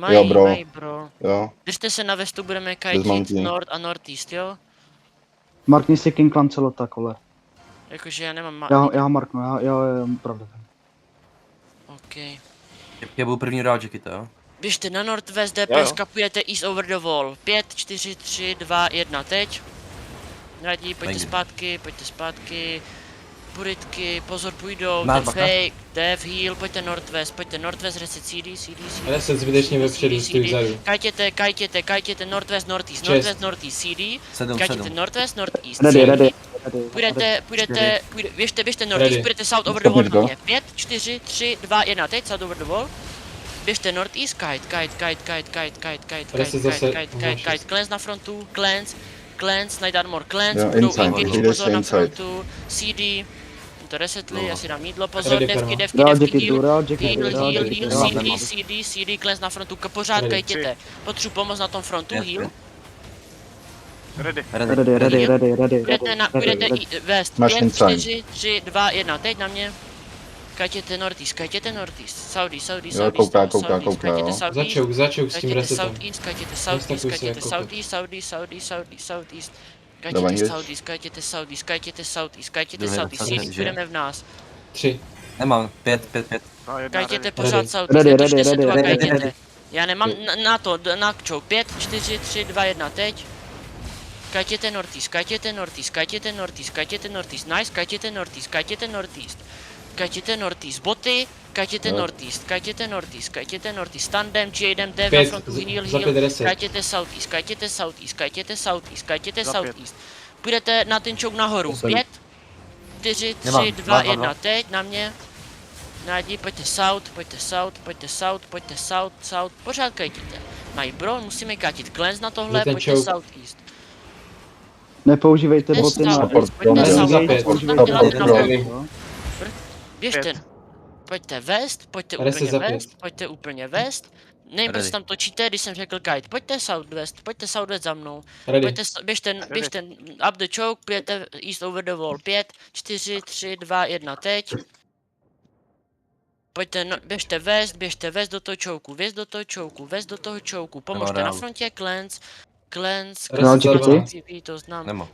Jo, bro. Mají, bro. Jo, Držte se na vestu, budeme kajtit Dismounting. North a Northeast, jo? Markni si King Lancelota, kole. Jakože já nemám Já ho marknu, jo, pravda. OK. Já budu první dál Jackita, jo? Běžte na Northwest Jo, DP, jo. skapujete East over the wall. 5, 4, 3, 2, 1, teď. Radí, pojďte zpátky. Buritky, pozor, půjdou, Má ten baka. fake, dev, heal, pojďte Northwest, reset CD. Ale se zbytečně vepředu, stůj vzadu. Kajtěte, Northwest, Northeast, Šest. Northwest, Northeast, CD. 7, Kajtěte 7. Northwest, Northeast, Ready. běžte Ready. Northeast, půjdete South over the wall Stopneš na go. mě. 5, 4, 3, 2, 1, teď, South over the wall. Běžte Northeast, kite, Clans na frontu, Clans, Night Armor, Clans, Jo, budou inside, engage, jdeš pozor na inside. frontu, CD, to resetli, já si dám jídlo, pozor, Ready, devky, perma. heal, CD, Clans na frontu, pořád Ready. kajtěte, potřebuji pomoct na tom frontu, heal, Ready. Ready. půjdete west, Máš 5, inside. 4, 3, 2, 1, teď na mě. Kajtěte Northeast, Saudi, Jo, kouká, kajtěte jo. Southeast, Začouk s tím kajtěte resetem. Southeast, kajtěte Nestakuj se Southeast, jako Southeast. Dawaj, Kajtěte Southeast, Druhý CD, reset, že? budeme v nás. 3. Nemám, 5. Kajtěte Ready. pořád Southeast, netočte se tu a ready. kajtěte. Já nemám na to, na choke, 5, 4, 3, 2, 1, teď. Kajtěte Northeast, nice, kajtěte Northeast, boty, kajtěte Jo. Northeast, tandem, Jadem, dev, na 5, frontu, za 5 reset. kajtěte Southeast. Půjdete na ten choke nahoru, 5, 4, 3, Nemám, 2, dva. 1, teď, na mě. Nádí, pojďte south, pořád kajtěte. Mají bro, musíme kajtit Clans na tohle, Za ten pojďte choke. Southeast. Nepoužívejte boty na... Support, Pojďte jo, south, za pět. Používejte Support, boty na bro. boty, jo. Běžte. Pojďte west, pojďte Reset úplně za pět. west, pojďte úplně west. Nevím, proč Ready. tam točíte, když jsem řekl guide. Pojďte southwest za mnou. Ready. Pojďte, běžte up the choke, půjdete east over the wall. 5, 4, 3, 2, 1, teď. Pojďte, běžte west do toho choku, pomožte na ránu. frontě Clans, Reset za 12. to znám. Nemám.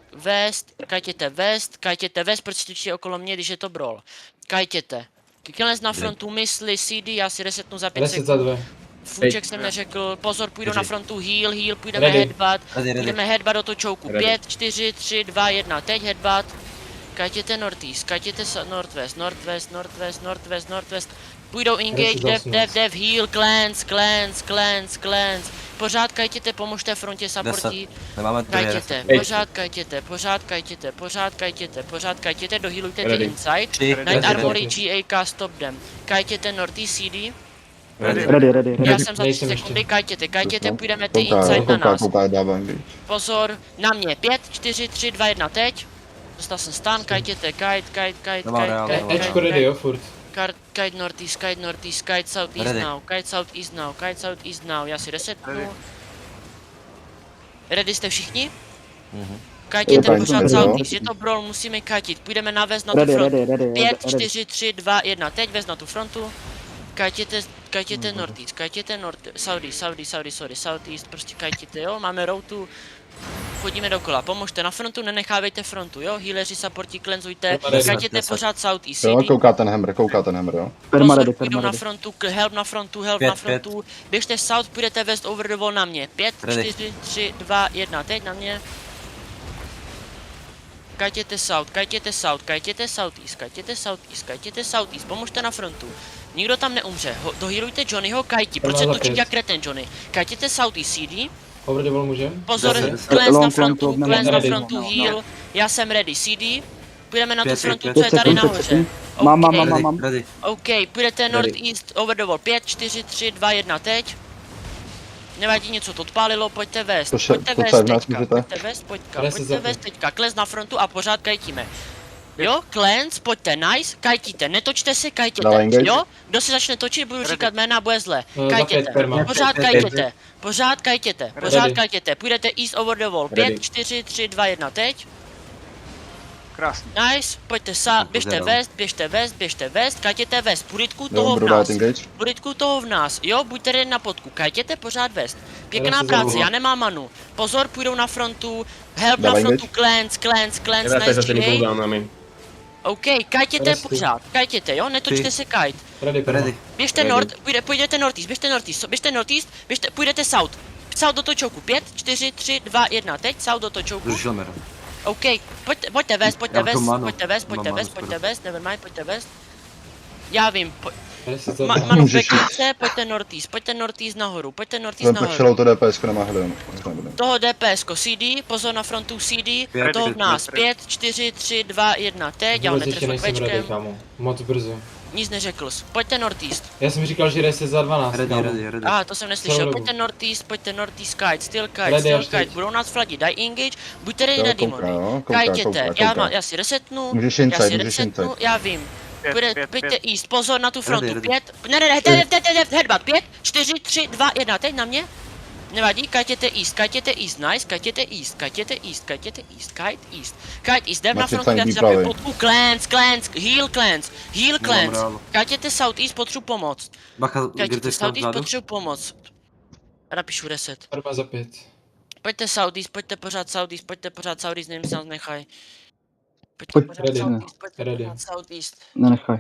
Kajtěte west, proč stočíte okolo mě, když je to brawl. Kajtěte. Clans na frontu, mysli, CD, já si resetnu za 5 Reset za sekund. 2. Fuček jsem neřekl, pozor, půjdu na frontu, heal, půjdeme Ready. headbutt, Ready. půjdeme headbutt do toho choku, Ready. 5, 4, 3, 2, 1, teď headbutt, kajtěte Northeast, kajtěte Northwest, půjdou engage, dev, heal, clans, pořád kajtěte, pomožte frontě, supportí, 10. Nemáme druhý kajtěte, reset. pořád kajtěte, dohealujte ty Ready. inside, 3. Night Ready. Armory, GAK, stop them, kajtěte Northeast CD, Ready. já jsem za 3 Nejsem sekundy, kajtěte, Prostě půjdeme ty inside na nás. Kouká, dává engage. Pozor, na mě, 5, 4, 3, 2, 1, teď. Dostal jsem stun, kajtěte, kite, Nemám reál, nemám. Ečko ready, jo, furt. kite northeast, kite southeast now, já si resetnu. Ready jste všichni? Kajtěte Ready, pořád ready, southeast, jo. je to brawl, musíme kajtit, půjdeme na vez na tu Ready. frontu. 5, 4, 3, 2, 1, teď vez na tu frontu. Kajtěte northeast, southeast, prostě kajtěte, jo, máme routu. Chodíme dokola, pomožte na frontu, nenechávejte frontu, jo, healeři, supporti, klenzujte, kajtěte pořád southeast, Jo, CD. kouká ten hammer, jo. Perma Pozor, ready. půjdou na frontu, help na frontu, Pět. běžte south, půjdete west over the wall na mě, 5, Ready. 4, 3, 2, 1, teď na mě. Kajtěte southeast, pomožte na frontu. Nikdo tam neumře, dohealujte Johnnyho, kajti, proč se Perma za točí pět. jak kreten Johnny. Kajtěte southeast, CD. Over the wall můžem? Pozor, Deset. Clans na Long frontu, clamp, Clans na ready. frontu, heal. Já jsem ready, CD. Půjdeme na tu Pět, frontu, pět, co je pět tady sekund, nahoře. Mám. Ready. OK, půjdete northeast over the wall, 5, 4, 3, 2, 1, teď. Nevadí, něco to odpálilo, pojďte vést, To se v nás můžete? pojďte vést teďka, Clans na frontu a pořád kajtíme. Jo, Clans, pojďte, nice, kajtíte, netočte se, Dává kajtěte, engage. jo? Kdo se začne točit, budu říkat jména, bude zle. Za pět, Kajtěte, perma. pořád kajtěte, půjdete east over the wall, 5, Ready. 4, 3, 2, 1, teď. Krásný. Nice, pojďte běžte west, kajtěte west, puritku toho Jo, v budu nás. dát engage. Puritku toho v nás, jo, buďte jen na podku, kajtěte pořád west. Pěkná Já se práce, zavolám. já nemám manu. Pozor, půjdou na frontu, help na Dávaj frontu, engage. clans, Nedáte nice, zase mi GA. cooldownami. OK, kajtěte Resty. pořád, kajtěte, jo, netočte Ty. se kajt. Ready, Ready. Běžte půjdete northeast, běžte northeast, půjdete south. South do točouku, 5, 4, 3, 2, 1, teď south do točouku. Držel Mero. OK, pojďte west, Já to manu. pojďte west, nevermind, pojďte west. Já vím, Reset Manu Můžeš jít. peklice, pojďte northeast nahoru, Ten nahoru. pešelou to DPS nemá helion. Toho DPS CD, pozor na frontu CD, Pět, toho v pět, nás, pět. 5, 4, 3, 2, 1, teď, já ho Vůbec ještě netrefil nejsem ready, pečkem, kámo. Moc brzo. nic neřekl jsi, pojďte northeast. Já jsem říkal, že reset za 12, Ready, kámo. ready. To jsem neslyšel, Celou dobu. pojďte northeast, kite, still Ready až kite, teď. budou nás fladit, daj engage, buďte ready Jo, na kouká, demony. jo, kouká, Kajtěte, kouká. já si resetnu, Můžeš já inside, si můžeš resetnu, inside. já vím. Pojďte east, pozor na tu frontu, Ready. 5, ne, headbutt, 5, 4, 3, 2, 1, teď na mě. Nevadí, kajtěte east, nice, kajtěte east, kite east, jdem na Máte frontu, já fajn si zapiju výpravy. potku, heal clans, reálu. kajtěte southeast, potřebuji pomoct, Bacha, kajtěte Grytek southeast, vzadu. potřebuji pomoct. Já napíšu reset. Arma za 5. Pojďte southeast, pojďte pořád southeast, nevím, se nás nechaj. Pojďte Pojď, pořád ready. southeast, pojďte Ready. pořád southeast. Nenechaj.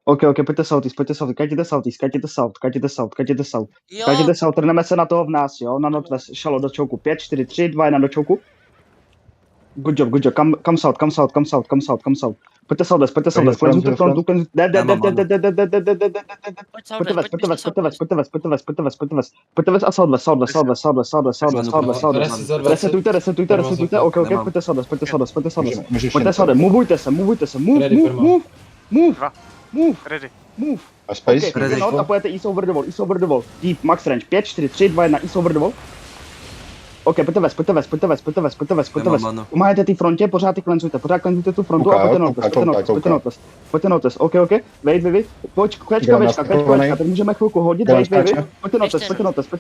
OK, pojďte southeast, kajtěte southeast, kajtěte south. Jo, Kajtěte south, trneme se na toho v nás, jo, na northwest, šalo do choku, 5, 4, 3, 2, 1 do choku. Good job, come south. Pojďte southwest, klenzujte frontu, pojď pojďte a southwest, Reset za 20. resetujte, OK, Nemám. pojďte southwest. Můžeš Pojďte inside. southwest, movujte se, Ready, Perma. move. Ready. A space? Okay, Ready. a pojďte east over the wall, deep, max range, 5, 4, 3, 2, 1, east over the wall. OK, pojďte west. Nemám manu. Pomáhajte té frontě, pořád klenzujte tu frontu Kouká, a kouká. pojďte northwest, OK, wait, pojď, Jdem na kvečka, skakovaný. teď můžeme chvilku hodit, Jdem wait, skáče. pojďte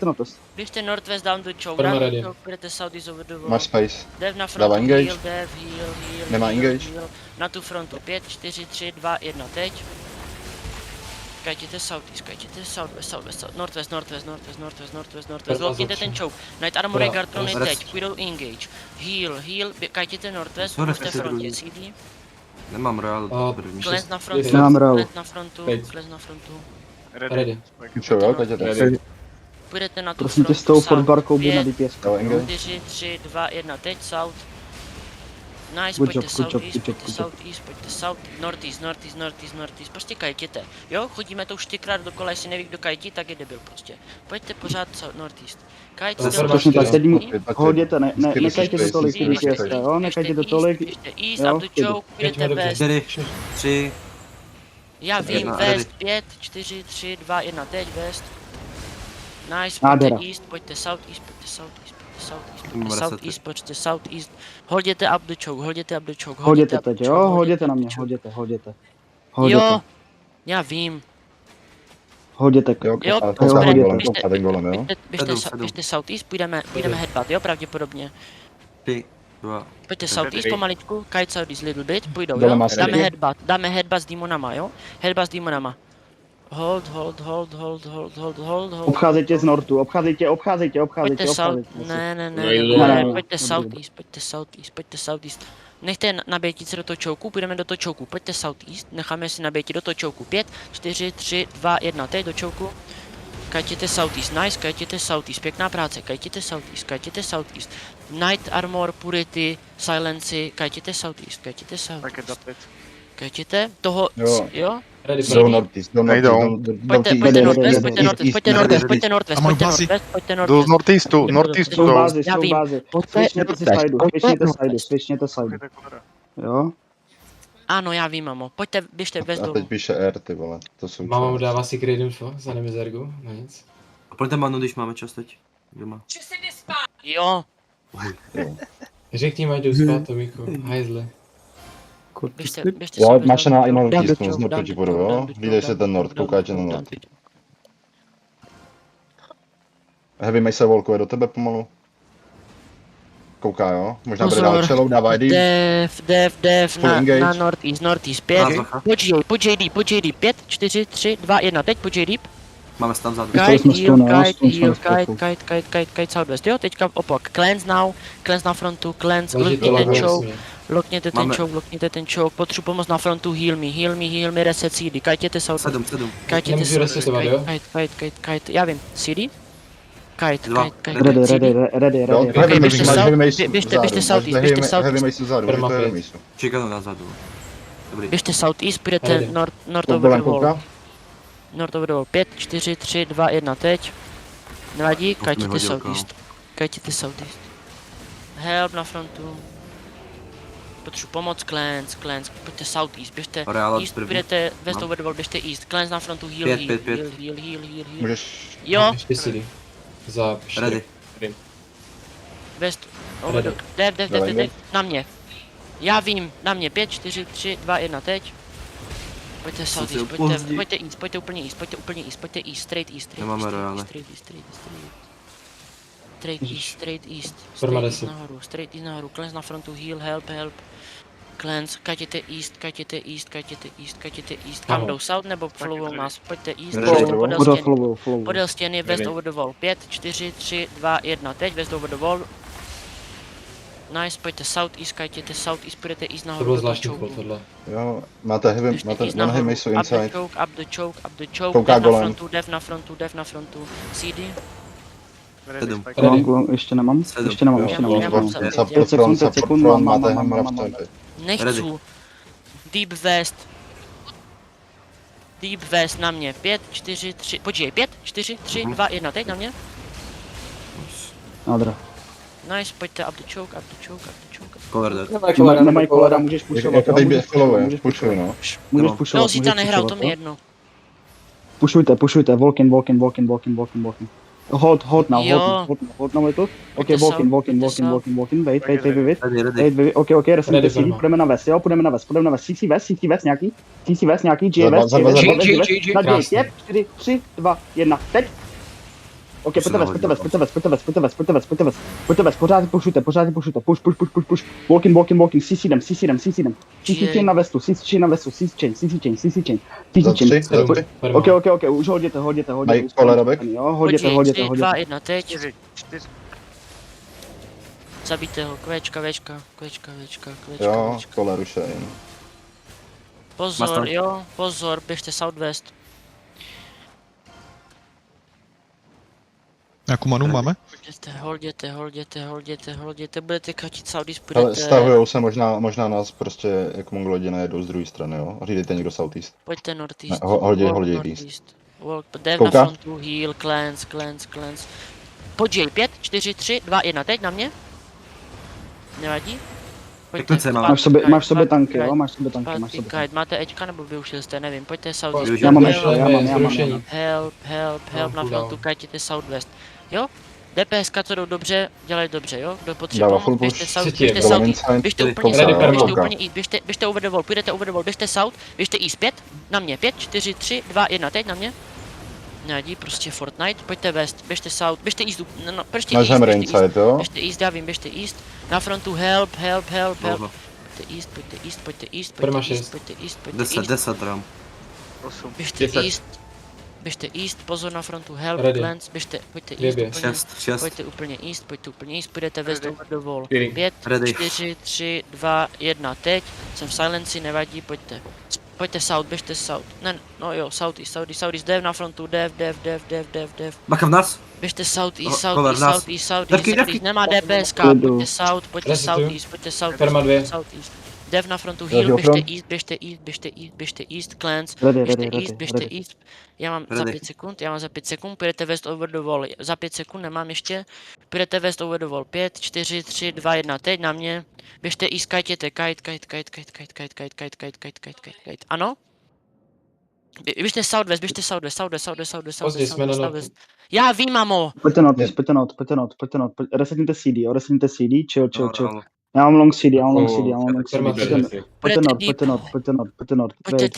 northwest. běžte northwest down do choke, Perma ready. půjdete southeast over the wall. Máš space. Dev na Dává frontu, engage. heal. Nemá engage. Heal. Na tu frontu, 5, 4, 3, 2, 1, teď. Kajtěte southwest, northwest, lokněte ten choke. Night armor Dobra, Gartrony rest. teď, půjdou engage. Heal, kajtěte northwest, Co puste rest je frontě, druhý? CD. Nemám reál. A, první. Klez na frontu, Nemám real. Teď. klez na frontu. Ready. Čo, jo, kajtěte. Ready. Půjdete na tu Prosím tě, frontu, s tou south, fordbarkou buď na 5, DPS. Dává engage. 4, 3, 2, 1, teď south. Nice, Good pojďte job, good job, southeast, good job, pojďte good job. southeast, pojďte south, northeast, prostě kajtěte. Jo, chodíme to už 4krát dokola, jestli neví kdo kajtí, tak je debil prostě. Pojďte pořád northeast. Kajte To do jsem Přesně tak, čtyři. sedím, northeast, hoděte, Vždycky nekajte do běžte tolik east, DPS, běžte jo, nekajte do tolik, běžte east, jo, up do choke, půjdete Pěkně dobře. west. 4, 3, Já vím, Jedna, west, 5, 4, 3, 2, 1, teď west. Nice, Nádhera. pojďte east, pojďte southeast, Mám pojďte southeast. Hoděte up do choke, hoděte teď, jo, hoděte na mě, hoděte. Jo, já vím. Hoděte. Jo, Jo, kouká dobré, ten golem, jo. Běžte southeast, půjdeme headbutt, jo, pravděpodobně. 3, 2. Pojďte southeast pomaličku, kite southeast little bit, půjdou, Dole jo. má Dáme headbutt s demonama, jo. Headbutt s demonama. Hold. Obcházejte z nortu, obcházejte. Pojďte south, ne, pojďte southeast. Nechte nabětit se do toho choku, půjdeme do toho choku, pojďte southeast, necháme si nabětit do toho choku, 5, 4, 3, 2, 1, teď do choku. Kajtěte southeast, nice, kajtěte southeast, pěkná práce, kajtěte southeast. Night armor, purity, silency, kajtěte southeast. Tak je zapět. Kajtěte toho, Jo. jo? Ready, Jdou Perma. northeast, Nejdou. Pojďte northwest, pojďte Jdu z northeastu, Jsou jdou. bázy, Já jsou vím. bázy. Svičněte sajdu. Jo? Ano, já vím, mamo. Pojďte, běžte bez A dolů. teď píše R, ty vole. To jsou Máma mu dává si great info za nemizergu, no nic. A pojďte manu, když máme čas teď. Doma. Jo, Řekni, ať jdu spát, Tomíku, hajzle. běžte Jo, bez máš dolů. na northeast, Down z nortu to ti choke, budu, jo. down to choke, Vídej se down ten to nord, choke, koukáte na down to nord. choke. Heavy Mesa volkuje do tebe pomalu. kouká, jo. Možná Pozor. bude dál celou, dává ID. Dev Full na engage. northeast 5. Bacha. Pojď JD, 5, 4, 3, 2, 1, teď pojď JD. Máme tam vzadu. Dostali jsme stun, jo, stun jsme dostali. Kite southwest, jo, teďka opak. Cleanse now na frontu, cleanse, Leží to lockněte ten levo, choke, jasně. lockněte ten choke, potřebuji pomoct na frontu, heal me, reset CD, kajtěte southwest. 7. Kajtěte Nemůžu southwest, resetovat, jo? kite, já vím, CD? Dva. Ready. Jo, Ok, heavy běžte mace, south, heavy mace běžte vzadu. southeast, Máš běžte heavy southeast. mace vzadu, Perma heavy pět. mace. Čekám nazadu. Dobrý. Běžte southeast, půjdete Ready. north over the wall. Kouká? North over the wall, 5, 4, 3, 2, 1, teď. Nevadí, To mi kajtěte hodil, southeast. Help na frontu. Potřebuji pomoc, cleanse, pojďte southeast, běžte Reál east, první. půjdete west No. over the wall, běžte east, cleanse na frontu, heal. Pět. Můžeš... Jo, Ještě CD. Za 4. Ready. west over the... Dev, na mě. Já vím, na mě, 5, 4, 3, 2, 1, teď. Pojďte southeast, pojďte úplně east, straight east. Nemáme reále. Straight east Forma 10. nahoru, cleanse na frontu, heal, help. Cleanse, kajtěte east. Kam Aho. jdou, south nebo followou nás, pojďte east, Ready. Flow. podél stěny, west Ready. over the wall, 5, 4, 3, 2, 1, teď, west over the wall. Nice, pojďte southeast, půjdete east To nahoru byl do toho zvláštní choke. kol, tohle. Jo, máte heavy, Běžte máte east one heavy nahoru, mace up inside. the choke, Kouká dev na frontu, CD. 7. Ready. Ještě nemám. Sedm. Já mám za- Support 5 sekund, front, 5 sekund, support front, mám. máte hammer v tempy. Nechci. Deep west na mě, 5, 4, 3, počkej, 5, 4, 3, 2, 1, teď na mě. Adra. Nice, pojďte up the choke. Cover dead. Nemají kolera, můžeš pušovat. Jako jo, teď můžeš followuje, můžeš pušuju, no. Můžeš No. pušovat. No, Zítra můžeš nehrál, to pušovat, mi jo. jedno. Pušujte, walk in. Hold now little. Okay, Pojďte walk in, wait. Ready. Okay, Ready, ready, Perma. půjdeme na west, jo, půjdeme na west. CC west nějaký, J Za west, dva, na G. J, 5, 4, 3, 2, 1, teď. Okay, pojďte west, pořád pušujte, push. Walk in, CC dem. CC na vestu, CC chain. Za 3, za 3. Perma. Okay, už hodíte. Mají kolera back? Jo, Počkej, hodíte. 3, 2, 1, teď. 4. Zabijte ho, kvečka. Jo, koler už je jen. Pozor, běžte southwest. Jakou manu máme? Holděte, budete kačit Saudis, Ale budete... stahujou se, možná nás prostě jako mongolodi najedou z druhé strany, jo. Hlídejte někdo southeast. Pojďte northeast. Ne, hodě Walk east. Walk, dev na Kouká? frontu, heal, cleanse. Pojď 5, 4, 3, 2, 1, teď na mě. Nevadí? Pojďte, mám. Máš v sobě tanky, jo, máš v sobě tanky. Kite, máte Ečka nebo využil jste, nevím, pojďte southeast. Já mám Využil ještě, já mám. zrušení. Help na cooldown. frontu, kajtěte southwest. Jo? DPSka, co jdou dobře, dělají dobře, jo? Kdo potřebuje Dává pomoct, full běžte push. south, Třetí je běžte golem south, inside. běžte Ready, úplně Ready, south, perma. běžte úplně east, běžte over the wall, půjdete over the wall, běžte south, běžte east 5, na mě, 5, 4, 3, 2, 1, teď na mě. Nevadí, prostě Fortnite, pojďte west, běžte south, běžte east, no, prostě Máš east, hammer běžte east, inside, jo. běžte east, já vím, běžte east, na frontu help. Dlouho. Pojďte east, Perma pojďte 6. east. 10 ram. 8. Běžte 10. běžte east, pozor na frontu, help, Ready. cleanse, pojďte east, Běbě. úplně, 6. pojďte úplně east, půjdete west Ready. over the wall. Ready. 5, Ready. 4, 3, 2, 1, teď, jsem v silenci, nevadí, pojďte. Pojďte south, běžte south, ne, no jo, southeast, dev na frontu, dev. Bacha v nás. Běžte southeast, Cover nás. Dávky. nemá DPSK, Klidu. pojďte south, pojďte Resetuju. southeast, Perma 2. southeast. Dev na frontu, Ready, heal, front. běžte east, cleanse, Ready. běžte east. Já mám za Ready. 5 sekund, půjdete west over the wall, za 5 sekund nemám ještě, půjdete west over the wall, 5, 4, 3, 2, 1, teď na mě, běžte east, kajtěte, kite, ano? Běžte southwest, Později jsme na southwest. Já vím, mamo! Pojďte not, resetněte CD, jo, chill. Reál. Já mám long CD, Perma Pojďte 3. Pojďte not. Pojďte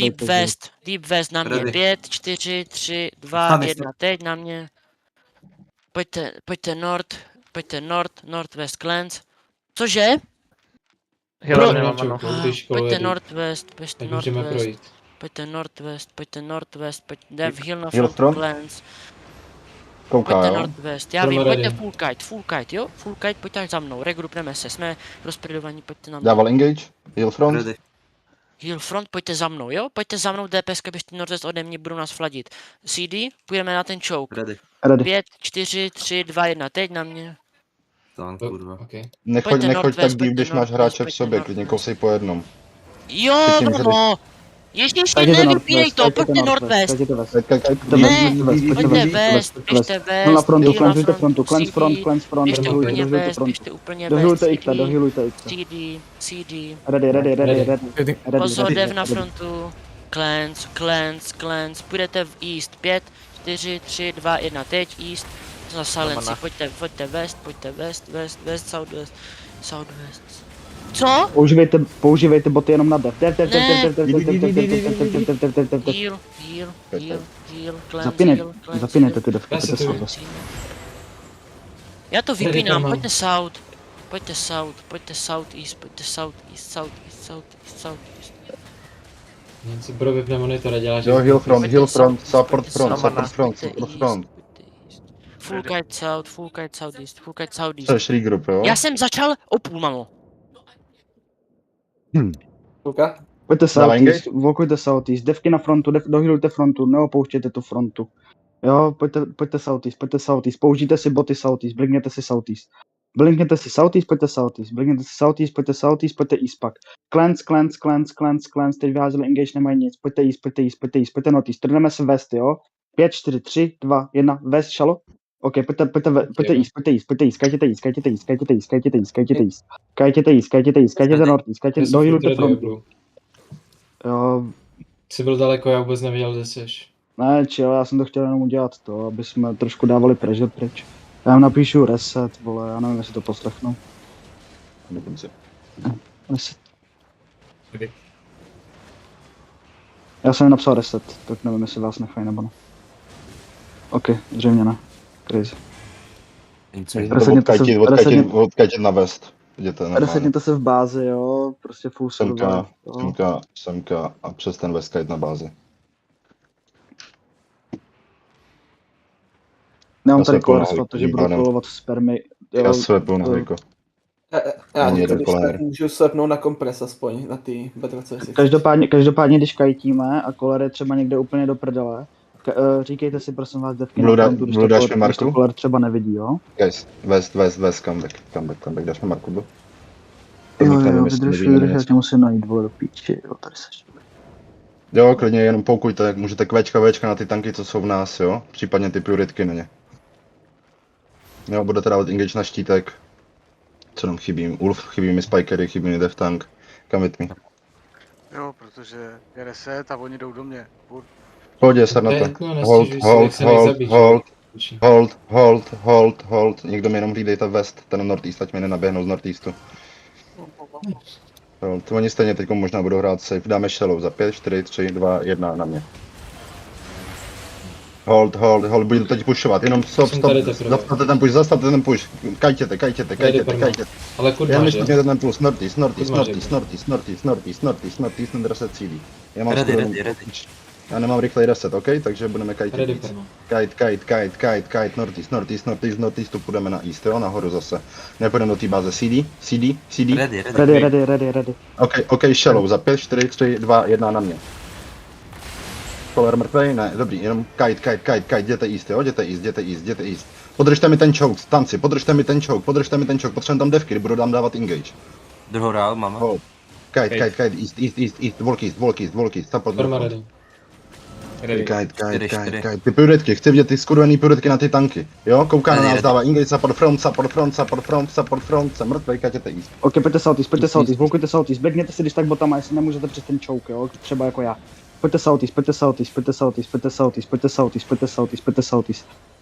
deep west na mě, Ready. 5, 4, 3, 2, Tam 1, teď na mě. Pojďte north, northwest cleanse. Cože? Healer Pro- nemám, Na ano. čouku, když kolo Pojďte jedu. northwest, pojďte Tak můžeme northwest, projít. pojďte northwest, dev heal na Heal front front? clans, Kouká, pojďte jo? northwest, já vím, Ready. pojďte full kite, jo? Full kite, pojďte až za mnou, regroupneme se, jsme rozpridovaní, pojďte na mnou. Dával engage, heal front. Ready. Heal front, pojďte za mnou, jo? Pojďte za mnou, DPS, běžte northwest ode mě, budou nás fladit. CD, půjdeme na ten choke. Ready. Ready. 5, 4, 3, 2, 1, teď na mě. Tam, kurva. OK. Nechoď, Pojďte nechoď tak northwest, deep, když pojďte máš hráče v northwest, sobě, pojďte klidně northwest. kousej po jednom. Jo, Teď tím, že no! Ještě Kajtěte nevypínej to, pojďte northwest. Kajtěte west. Ne, Pojďte pojďte west, west, běžte No na west, frontu, heal na cleansujte frontu, cleanse front, CD, cleanse front, běžte dohilujte, úplně dohilujte west, front. běžte úplně west, Dohilujte X, CD, dohilujte X. CD. Ready, ready, ready, Ready. ready. Ready, Pozor, ready, dev na ready. frontu. Clans. Půjdete v east. 5, 4, 3, 2, 1. Teď east. Na silenci. Romana. Pojďte west, southwest. Co? Používejte boty jenom na dev. Dev. Heal, clans, Zapínejte ty devky, Já si pojďte to southwest. Já to vypínám, mám. pojďte south, south. Něco bro vypne monitor a dělá, že... Jo, heal front, Pojďte heal front, south, support pojďte front, south, support front, pojďte support east, front. pojďte east. Full kite southeast, Chceš regroup, jo? Já jsem začal o půl, mamo. Pojďte Dávej southeast, walkujte southeast, devky na frontu, dohilujte frontu, neopouštějte tu frontu. Jo, pojďte southeast, použijte si boty southeast, blinkněte si southeast. Blinkněte si southeast, pojďte southeast, blinkněte si southeast, pojďte east pak. Clans, teď vyházeli engage, nemají nic, pojďte east, pojďte northeast, trhneme se west, jo. 5, 4, 3, 2, 1, west, šalo. OK, pojďte east, kajtěte east, northeast, dohilujte frontu. Jo, Jsi byl daleko, já vůbec nevěděl, kde jsi. ne, chill, já jsem to chtěl jenom udělat to, aby jsme trošku dávali pressure pryč. Já jim napíšu reset, vole, já nevím, jestli to poslechnu. Dokonce. Reset. Já jsem jim napsal reset, tak nevím, jestli vás nechají nebo ne. OK, zřejmě ne. Crazy. Odkajtit na west. Jděte normálně. Resetněte se v bázi, jo, prostě full server. Semka a přes ten west kite na bázi. Nemám Já tady se plnou, core, protože budu výborem. kolovat spermy. Já swepu na Hojko. Já Ani teď jeden když kolér. tak můžu slepnout na kompres aspoň, na ty B26. Každopádně, když kajtíme a koler je třeba někde úplně do prdele, říkejte si prosím vás devky Blue na da- frontu, když Blue to dáš koler- mi když to Marku? koler třeba nevidí, jo? Guys, west, comeback, dáš mi Marku, Blue? Jo, vydrž, já tě musím najít, vole, do píči, jo, tady seš. Jo, klidně jenom poukujte, jak můžete Včka na ty tanky, co jsou v nás, jo? Případně ty prioritky na ně. Jo, budete dávat engage na štítek. Co nám chybí? Ulf, chybí mi Spikery, chybí mi Death Tank. Come with me. Jo, protože je reset a oni jdou do mě. Furt. Pohodě, srnete. No, nestěžuj si, jak se nejzabíš. Hold. Někdo mi jenom hlídejte west, ten northeast, ať mi nenaběhnou z northeastu. Hold. Oni stejně teď možná budou hrát safe. Dáme shallow za 5, 4, 3, 2, 1 na mě. Hold, budu teď pushovat, jenom stop, Jsem tady teprve. zastavte ten push, kajtěte. Ale Já kurva, myslím, že? že ten plus, northeast, ten reset CD. Já mám Ready, skoro- ready. Já nemám rychlej reset, OK? Takže budeme kajtit Ready, víc. perma. Kite, northeast, půjdeme na east, jo, nahoru zase. Nepůjdeme do té báze CD. Ready. OK, shallow, za 5, 4, 3, 2, 1 na mě. Koler mrtvej? Ne, dobrý, jenom kite, jděte east, jo, jděte east. Podržte mi ten choke, tanci, podržte mi ten choke, potřebujeme tam devky, budu tam dávat engage. Druhou rál, mama. Hold. Kite, east, walk east, support. Perma ready. Kite. Ty prioritky, chci vidět ty skurvený prioritky na ty tanky. Jo, kouká na nás, dává engage, support front, jsem mrtvej, kajtěte east. OK, pojďte southeast, volkujte southeast, běgněte si když tak botama, jestli nemůžete přes ten choke, jo, třeba jako já. Pojďte southeast.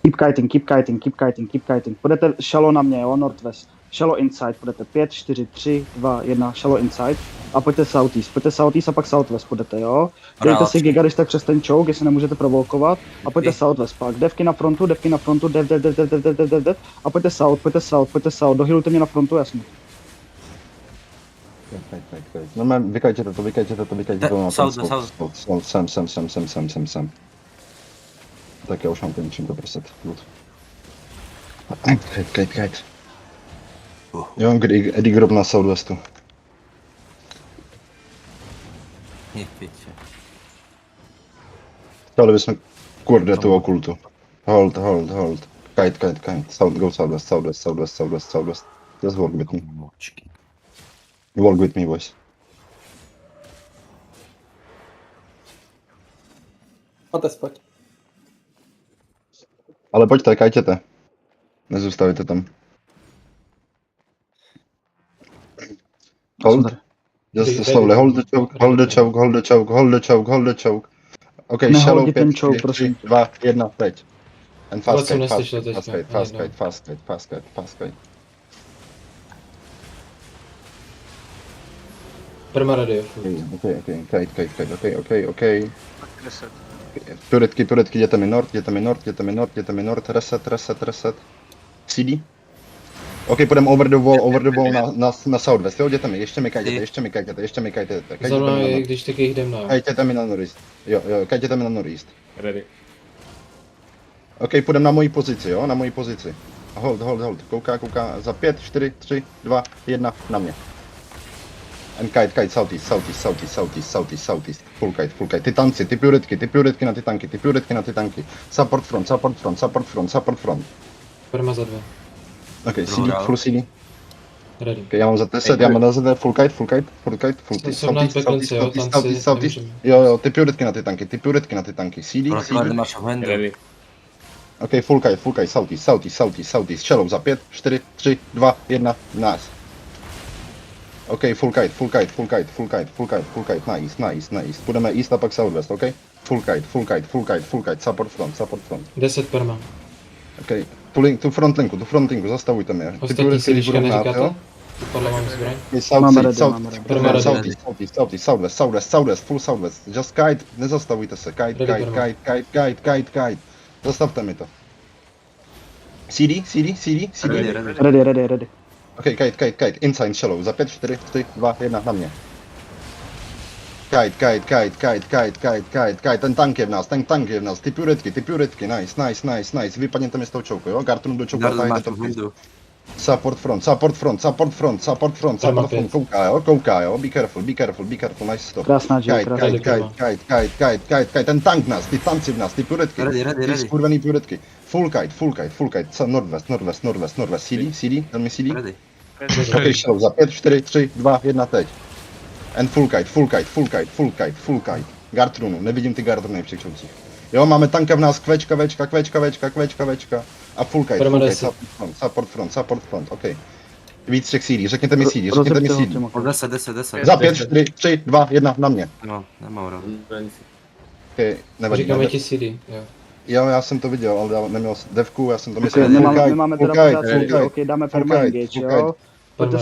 Keep kiting. Půjdete shallow na mě, jo, northwest. Shallow inside, půjdete 5, 4, 3, 2, 1, shallow inside. A pojďte southeast a pak southwest půjdete, jo. Dejte si giga, když tak přes ten choke, jestli nemůžete provolkovat. A pojďte southwest pak. Devky na frontu, dev. A pojďte south, dohilujte mě na frontu, jasně. No mám, vykajtěte to, no, South, sem. Tak já už mám ten čím to prset. Kajt. Jo, Eddie Grob na Southwestu. Je piče. Chtěli bychom kurde tu okultu. Hold. Kite. Go Southwest. Just walk with me. Močky. Walk with me, boys. Otes, pojď. Ale pojďte, kajtěte. Nezůstavujte tam. Hold. Just slowly, hold the choke. Okay, Nehodí shallow ten 5, choke, 4, prosím. 3, 2, 1, teď. And Vůbec jsem neslyšel teďka, fast kite. Perma radio. Okay. 10. Turetky, jděte mi north, reset. CD. OK, půjdeme over the wall na southwest, jo, jděte mi, ještě mi kajtěte. Za mnou je, když taky jdem na. Kajtěte mi na northeast. Jo, kajtěte mi na northeast. Ready. OK, půjdeme na moji pozici, jo, Hold. Kouká, za 5, 4, 3, 2, 1, na mě. And kite, southeast. Full kite. Ty tanci, ty piuretky na ty tanky. Support front. Perma za 2. OK, CD, full CD. Ready. OK, já mám za 10, já mám za 10, full kite. Jsou na backlince, jo, tanci nemůžeme. Jo, ty piuretky na ty tanky. CD. Máš handu. Ready. OK, full kite, southeast. Shallow za 5, 4, 3, 2, 1, nice. OK, full kite, nice. Půjdeme east a pak southwest, OK? Full kite, support front. 10 perma. OK, tu front linku, zastavujte mě. Ty Ostatní piuretky, si když budou hnát, neříkáte? jo? Podle mám zbraň. Máme ready. Perma ready. Southwest, full southwest. Just kite, nezastavujte se. Kite. Zastavte mi to. CD. Ready. OK, kite. Inside shallow. Za 5, 4, 3, 2, 1, na mě. Kite. Ten tank je v nás. Ty piuretky. Nice. Vypadněte mi z toho čouku, jo? Gartonu do čouku, táhněte to vpřed. Support front. Kouká, jo? Be careful, nice stop. Krásná Jill, Kite. Ten tank v nás, ty tanci v nás, ty piuretky. Ready. Ty skurvený piuretky. Full kite. Northwest. CD, tell me CD. Ready. OK, shallow, za 5, 4, 3, 2, 1, teď. And full kite. Guard runu, nevidím ty guard runy při čoucích. Jo, máme tanka v nás, kvečka. A full kite, support front, OK. Víc těch CD, řekněte mi CD. 10. Za 5, 4, 3, 2, 1, na mě. No, nemám rád. OK, nevadí. Říkáme ti CD, jo. Jo, já jsem to viděl, ale neměl devku, já jsem to OK, myslel. nemáme teda pořád CD, OK, dáme perma engage, jo. Pojďte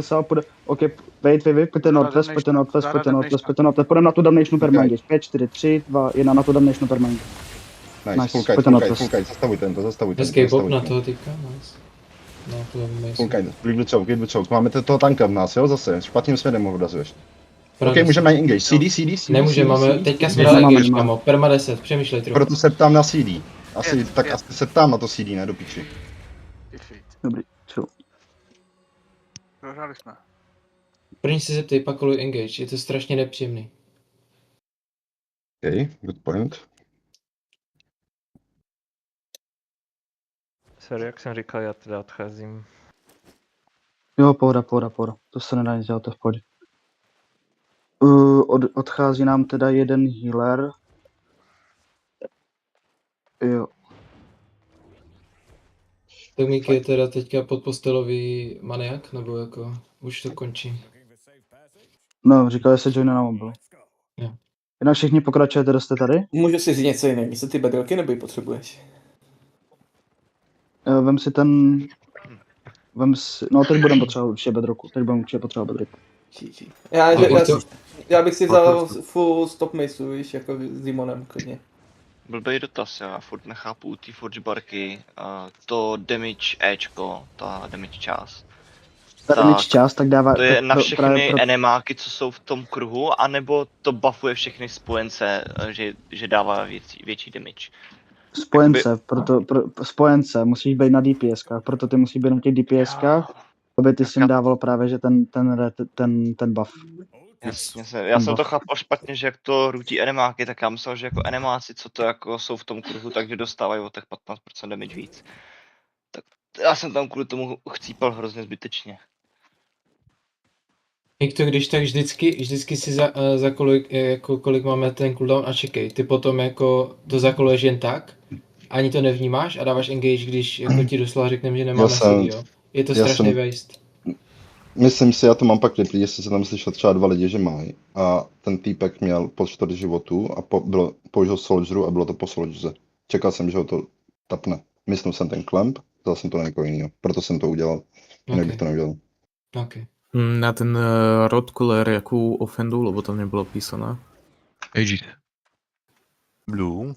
south, OK, wait, pojďte northwest, půjdeme na tu damnation perma engage. 5, 4, 3, 2, 1, na tu damnation perma engage. Nice, full kite, zastavujte to. Hezký bob na toho týka, nice. No, to je Full kite, lead the choke. Máme toho tanka v nás, jo, zase, špatným směrem ho odrazuješ. OK, Právě. můžeme na engage, CD. Nemůžeme, máme, teďka jsme dali engage, kámo, perma 10, přemýšlej trochu. Proto se ptám na CD. Asi se ptám na to CD, ne do piči. Defeat. Dobrý, chill. Prohráli jsme. První se zeptej, pak koluj engage, je to strašně nepříjemný. OK, good point. Sorry, jak jsem říkal, já teda odcházím. Jo, pohoda. To se nedá nic dělat, to je v pohodě. Odchází nám teda jeden healer. Jo. Tak Míky je teda teďka podpostelový maniak, nebo jako, už to končí. No, říkali se joina na mobil. Jo. Jinak všichni pokračujete, jste tady? Můžu si říct něco jiného, místo ty bedroky, nebo ji potřebuješ? No, teď budeme potřebovat určitě bedroku. GG. Já bych si vzal full stop mace, víš, jako s Dimonem klidně. Blbej dotaz, já furt nechápu u té forge barky, to damage Ečko, ta damage část. Damage čas, tak dává... To je tak na všechny právě enemáky, co jsou v tom kruhu, anebo to buffuje všechny spojence, že dává větší damage. Spojence, spojence, musíš být na DPSkách, proto ty musí být na těch DPSkách, aby ty jsi jim dával právě, že ten buff. Jasně, já jsem to chápal špatně, že jak to rutí enemáky, tak já myslel, že jako enemáci, co to jako jsou v tom kruhu, takže dostávají o těch 15% damage víc. Tak já jsem tam kvůli tomu chcípal hrozně zbytečně. Jak to když tak vždycky si za kolik máme ten cooldown a čekej, ty potom jako to zakoluješ jen tak, ani to nevnímáš a dáváš engage, když jako ti doslova řekneme, že nemáme CD, jo. Je to strašný waste. Myslím si, já to mám pak replay, jestli se tam slyšel třeba 2 lidi, že mají. A ten týpek měl po 4 životů a použil soldieru a bylo to po soldierze. Čekal jsem, že ho to tapne. Myslel jsem ten klemp, dal jsem to na někoho jiného. Proto jsem to udělal. Jinak bych to neudělal. Okay. Na ten rod cooler, jakou ofendu, lebo tam nebylo písané? Aegis. Blue.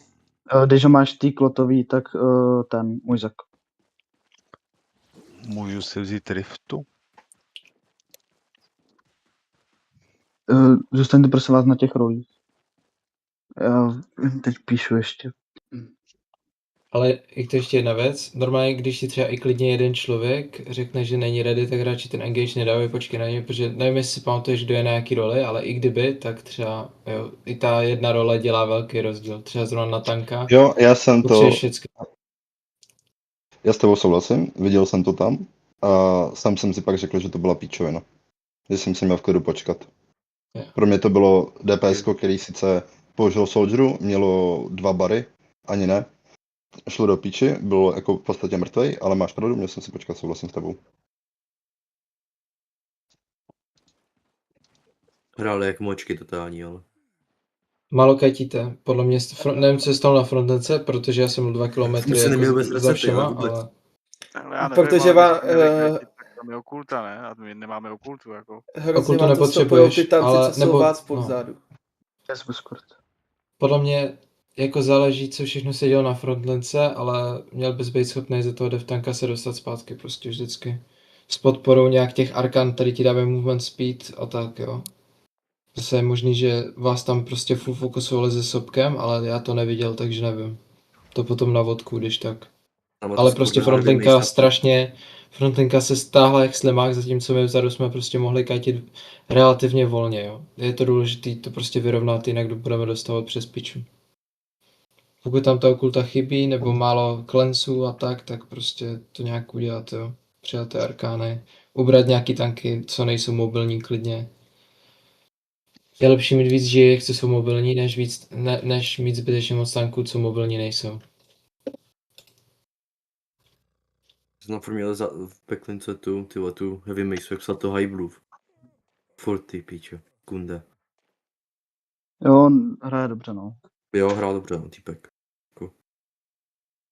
Když ho máš tý klotový, tak ten Mujzak. Můžu si vzít riftu? Zůstaňte prosím vás na těch rolích. Já teď píšu ještě. Ale jak to ještě jedna věc, normálně když si třeba i klidně jeden člověk řekne, že není ready, tak radši ten engage nedávají, počkej na něj, protože nevím, jestli si pamatuješ, kdo je na jaký roli, ale i kdyby, tak třeba jo, i ta jedna role dělá velký rozdíl, třeba zrovna na tanka. Jo, já jsem to... Všecky. Já s tebou souhlasím, viděl jsem to tam a sám jsem si pak řekl, že to byla píčovina. Že jsem si měl v klidu počkat. Pro mě to bylo DPS, který sice použil soldieru, mělo 2 bary, ani ne. Šlo do píči, bylo jako v podstatě mrtvej, ale máš pravdu, měl jsem si počkat, souhlasím s tebou. Hráli jak močky totální, ale... Málo kajtíte, podle mě, nevím, co je stalo na frontence, protože já jsem byl 2 kilometry jako za všema, ale... Já nevím, Protože máme okulta, ne? A my nemáme okultu, jako. Hrozně vám to stopujou ty tanci, co jsou vás povzadu. Podle mě jako záleží, co všechno se dělo na frontlence, ale měl bys být schopný za toho devtanka se dostat zpátky prostě vždycky. S podporou nějak těch arkan, který ti dávají movement speed a tak, jo. Zase je možný, že vás tam prostě full fokusovali se sopkem, ale já to neviděl, takže nevím. To potom na vodku, když tak. Ale prostě frontlinka se stáhla jak slimák, zatímco my vzadu jsme prostě mohli kajtit relativně volně, jo. Je to důležité to prostě vyrovnat, jinak budeme dostávat přes piču. Pokud tam ta okulta chybí, nebo málo klensů a tak prostě to nějak udělat, jo. Přidat ty arkány, ubrat nějaký tanky, co nejsou mobilní klidně. Je lepší mít víc žijek, co jsou mobilní, než mít zbytečně moc tanků, co mobilní nejsou. Jsem pro mě v Backlince tu Heavy Mace, jak psal to High Blue. Furt ty píče, kunde. Jo, on hraje dobře, no. Jo, hrál dobře, no, týpek.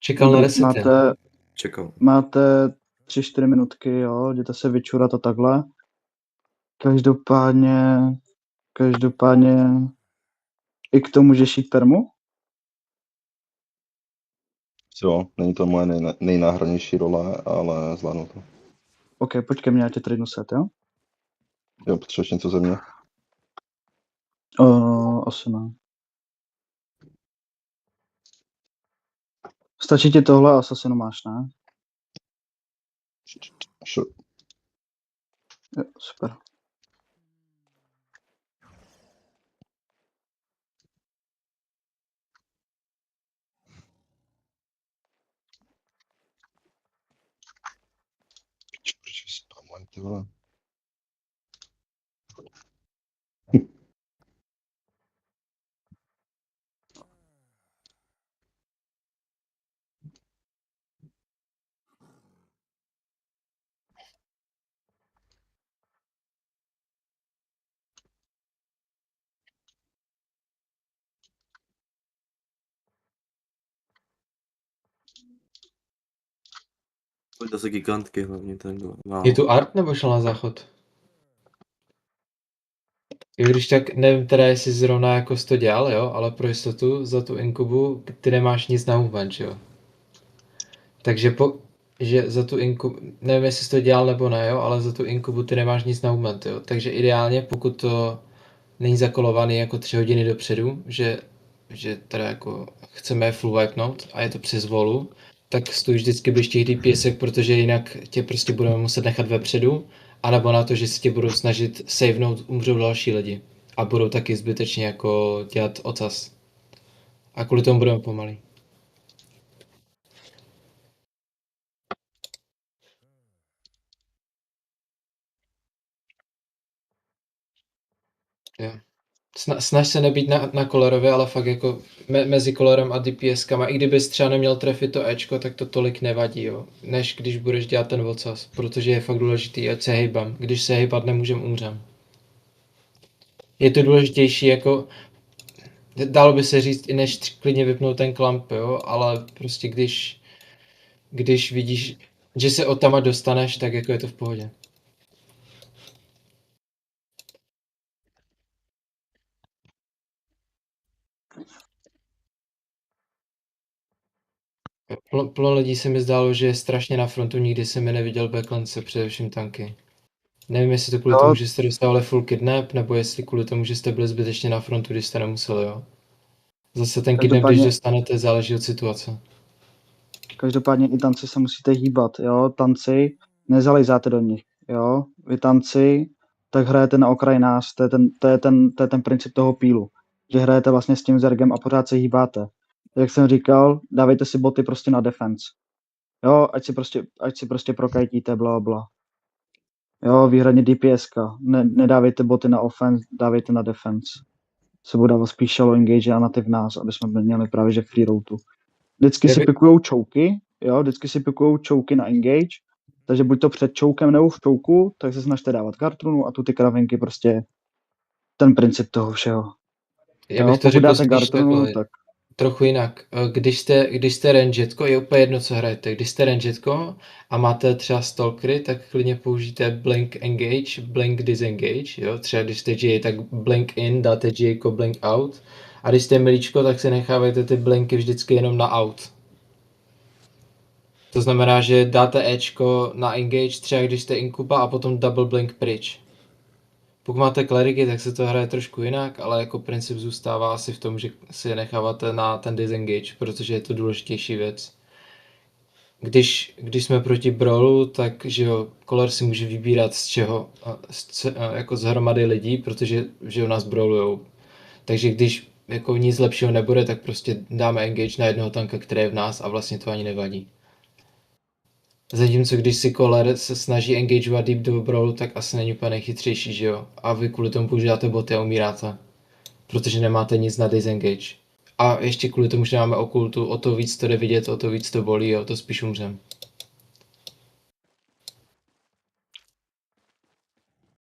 Čekal na resety. Čekal. Máte 3-4 minutky, jo, jděte se vyčurat a takhle. Každopádně i k tomu můžeš jít permu? Jo, není to moje nejnáhradnější role, ale zvládnu to. OK, pojď ke mně, já tě trade set, jo? Jo, potřebuješ něco ze mě? Asi ne. Stačí ti tohle a asasinu máš, ne? Sure. Jo, super. Proč spamujem, ty vole? To jsou gigantky hlavně ten. Je tu art nebo šel na záchod? Jo, když tak nevím teda, jestli zrovna jako jsi to dělal, jo, ale pro jistotu za tu inkubu ty nemáš nic na movement, jo. Takže že za tu inkubu, nevím jestli jsi to dělal nebo ne, jo, ale za tu inkubu ty nemáš nic na movement, jo. Takže ideálně, pokud to není zakolovaný jako 3 hodiny dopředu, že teda jako chceme full wipenout a je to přes volu, tak stojíš vždycky blíž těch DPSek, protože jinak tě prostě budeme muset nechat vepředu, anebo na to, že se tě budou snažit savenout, umřou další lidi. A budou taky zbytečně jako dělat ocas. A kvůli tomu budeme pomalý. Jo. Snaž se nebýt na kolorově, ale fakt jako mezi kolorem a DPS-kama. I kdybys třeba neměl trefit to Ečko, tak to tolik nevadí, jo. Než když budeš dělat ten vocas. Protože je fakt důležitý, ať se hejbám. Když se hejbat nemůžem, umřem. Je to důležitější jako... Dalo by se říct i než klidně vypnout ten klamp, jo. Ale prostě když vidíš, že se od tama dostaneš, tak jako je to v pohodě. Plno lidí se mi zdálo, že je strašně na frontu, nikdy jsem je neviděl backlance, především tanky. Nevím, jestli to kvůli tomu, že jste dostávali full kidnap, nebo jestli kvůli tomu, že jste byli zbytečně na frontu, když jste nemuseli, jo. Zase ten kidnap, když dostanete, záleží od situace. Každopádně i tanci se musíte hýbat, jo. Tanci, nezalejzáte do nich, jo. Vy tanci, tak hrajete na okraj nás, to je ten princip toho pílu. Že hrajete vlastně s tím zergem a pořád se hýbáte. Jak jsem říkal, dávejte si boty prostě na defense. Jo, ať si prostě prokajtíte, bla, bla. Jo, výhradně DPSka. Nedávejte boty na offense, dávejte na defense. Se bude dávat spíš shallow engage a nativ nás, aby jsme měli právě že free routu. Vždycky si pikujou choky, jo, vždycky si pikujou choky na engage, takže buď to před chokem nebo v choku, tak se snažte dávat kartrunu a tu ty kravinky prostě ten princip toho všeho. Já bych to řekl spíš Gartrunu, tak trochu jinak. Když jste rangetko, je úplně jedno, co hrajete. Když jste rangetko a máte třeba stalkery, tak klidně použijte blink engage, blink disengage, jo. Třeba když jste GA, tak blink in, dáte GA jako blink out. A když jste milíčko, tak si nechávajte ty blinky vždycky jenom na out. To znamená, že dáte Ečko na engage, třeba když jste inkuba a potom double blink pryč. Pokud máte kleriky, tak se to hraje trošku jinak, ale jako princip zůstává asi v tom, že si necháváte na ten disengage, protože je to důležitější věc. Když jsme proti brawlu, tak že jo, Color si může vybírat z čeho, jako z hromady lidí, protože že u nás brawlujou. Takže když jako nic lepšího nebude, tak prostě dáme engage na jednoho tanka, který je v nás a vlastně to ani nevadí. Zatímco když si Color se snaží engageovat deep do brawlu, tak asi není úplně nejchytřejší, že jo? A vy kvůli tomu používáte boty a umíráte. Protože nemáte nic na disengage. A ještě kvůli tomu, že máme okultu, o to víc to jde vidět, o to víc to bolí a o to spíš umřem.